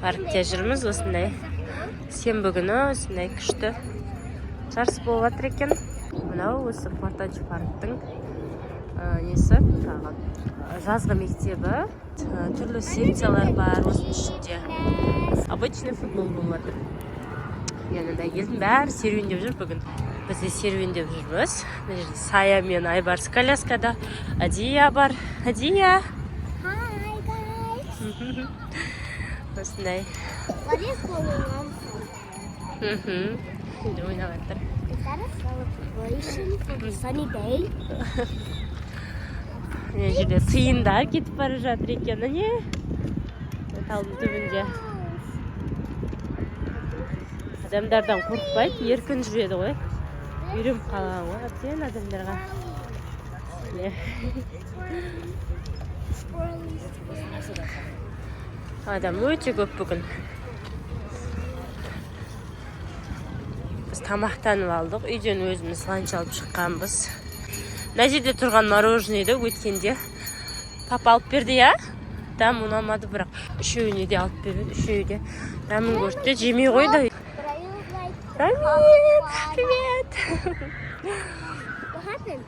паркте жүрміз. Осындай сенбі күні осындай күшті жарыс болып жатыр екен. Мынау осы фоточ парктың несі тағы жазғы мектебі. Түрлі секциялар бар осының ішінде. Обычный футбол болып жатыр. Янында елдің бәрі серуендеп жүр бүгін. Біз де серуендеп жүрміз. Мына жерде Сая мен Айбарс коляскада. Адия бар. Адия. Hi guys. Осындай. What is going on? Енді ойнап жатыр. Is that a celebration for the sunny day? Мына жерде сиындар кетіп бара жатыр екен, не? Талдың түбінде. Адамдардан қорықпайды, еркін жүреді ғой. Үйреніп қалған ғой, әбден адамдарға. Адам өте көп бүгін. Біз тамақтанып алдық, үйден өзіміз ланч алып шыққанбыз. Мына жерде тұрған мороженойды өткенде папа алып берді, я? Дәм ұнамады, бірақ үшеуіне де алып берді, үшеуі де дәмін көрді, жемей қойды. But I would like Привет! What happened?